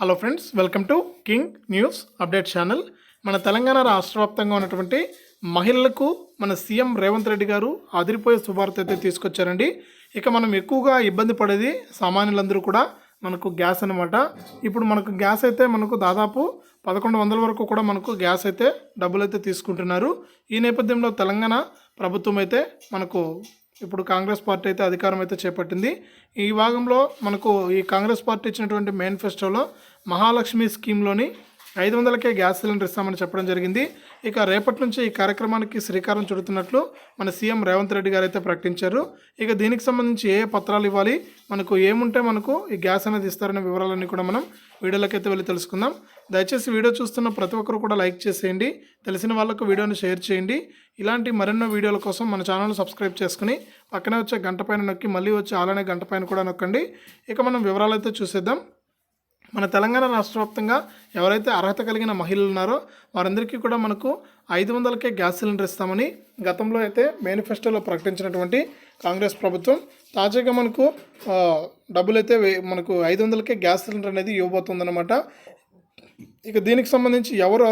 Hello friends, welcome to king news update channel. మన తెలంగాణ రాష్ట్ర వ్యాప్తంగా ఉన్నటువంటి మహిళలకు మన సీఎం రేవంత్ రెడ్డి గారు అదిరిపోయే శుభార్త అయితే తీసుకొచ్చారండి. ఇక మనం ఎక్కువగా ఇబ్బంది పడేది సామాన్యులందరూ కూడా మనకు గ్యాస్ అనమాట. ఇప్పుడు మనకు గ్యాస్ అయితే మనకు దాదాపు 1100 వరకు కూడా మనకు గ్యాస్ అయితే డబ్బులు అయితే తీసుకుంటున్నారు. ఈ నేపథ్యంలో తెలంగాణ ప్రభుత్వం అయితే మనకు ఇప్పుడు కాంగ్రెస్ పార్టీ అయితే అధికారం అయితే చేపట్టింది. ఈ భాగంలో మనకు ఈ కాంగ్రెస్ పార్టీ ఇచ్చినటువంటి మేనిఫెస్టోలో మహాలక్ష్మి స్కీమ్లోని 500కే గ్యాస్ సిలిండర్ ఇస్తామని చెప్పడం జరిగింది. ఇక రేపటి నుంచి ఈ కార్యక్రమానికి శ్రీకారం చుడుతున్నట్లు మన సీఎం రేవంత్ రెడ్డి గారు అయితే ప్రకటించారు. ఇక దీనికి సంబంధించి ఏ పత్రాలు ఇవ్వాలి, మనకు ఏముంటే మనకు ఈ గ్యాస్ అనేది ఇస్తారనే వివరాలన్నీ కూడా మనం వీడియోలోకి వెళ్ళి తెలుసుకుందాం. దయచేసి వీడియో చూస్తున్న ప్రతి ఒక్కరు కూడా లైక్ చేసేయండి, తెలిసిన వాళ్ళకు వీడియోని షేర్ చేయండి. ఇలాంటి మరెన్నో వీడియోల కోసం మన ఛానల్ సబ్స్క్రైబ్ చేసుకుని పక్కనే వచ్చే గంట పైన నొక్కి మళ్ళీ వచ్చే అలానే గంట పైన కూడా నొక్కండి. ఇక మనం వివరాలు అయితే చూసేద్దాం. మన తెలంగాణ రాష్ట్ర వ్యాప్తంగా ఎవరైతే అర్హత కలిగిన మహిళలు ఉన్నారో వారందరికీ కూడా మనకు 500కే గ్యాస్ సిలిండర్ ఇస్తామని గతంలో అయితే మేనిఫెస్టోలో ప్రకటించినటువంటి కాంగ్రెస్ ప్రభుత్వం తాజాగా మనకు డబ్బులు అయితే మనకు 500కే గ్యాస్ సిలిండర్ అనేది ఇవ్వబోతుందన్నమాట. ఇక దీనికి సంబంధించి ఎవరు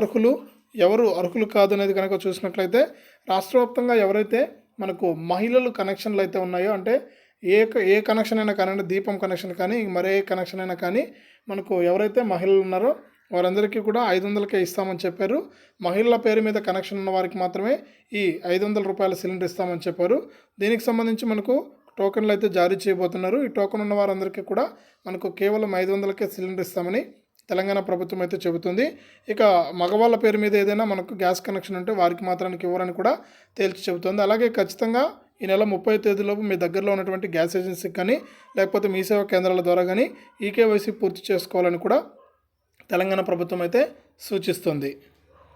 అర్హులు కాదు అనేది కనుక చూసినట్లయితే రాష్ట్ర వ్యాప్తంగా ఎవరైతే మనకు మహిళలు కనెక్షన్లు అయితే ఉన్నాయో, అంటే ఏ కనెక్షన్ అయినా కానీ, దీపం కనెక్షన్ కానీ మరే కనెక్షన్ అయినా కానీ మనకు ఎవరైతే మహిళలు ఉన్నారో వారందరికీ కూడా 500కే ఇస్తామని చెప్పారు. మహిళల పేరు మీద కనెక్షన్ ఉన్న వారికి మాత్రమే ఈ 500 రూపాయల సిలిండర్ ఇస్తామని చెప్పారు. దీనికి సంబంధించి మనకు టోకెన్లు అయితే జారీ చేయబోతున్నారు. ఈ టోకెన్ ఉన్న వారందరికీ కూడా మనకు కేవలం 500కే సిలిండర్ ఇస్తామని తెలంగాణ ప్రభుత్వం అయితే చెబుతుంది. ఇక మగవాళ్ళ పేరు మీద ఏదైనా మనకు గ్యాస్ కనెక్షన్ ఉంటే వారికి మాత్రానికి ఇవ్వరని కూడా తేల్చి చెబుతుంది. అలాగే ఖచ్చితంగా ఈ నెల 30 తేదీలోపు మీ దగ్గరలో ఉన్నటువంటి గ్యాస్ ఏజెన్సీకి కానీ లేకపోతే మీ సేవా కేంద్రాల ద్వారా కానీ ఈకేవైసీ పూర్తి చేసుకోవాలని కూడా తెలంగాణ ప్రభుత్వం అయితే సూచిస్తుంది.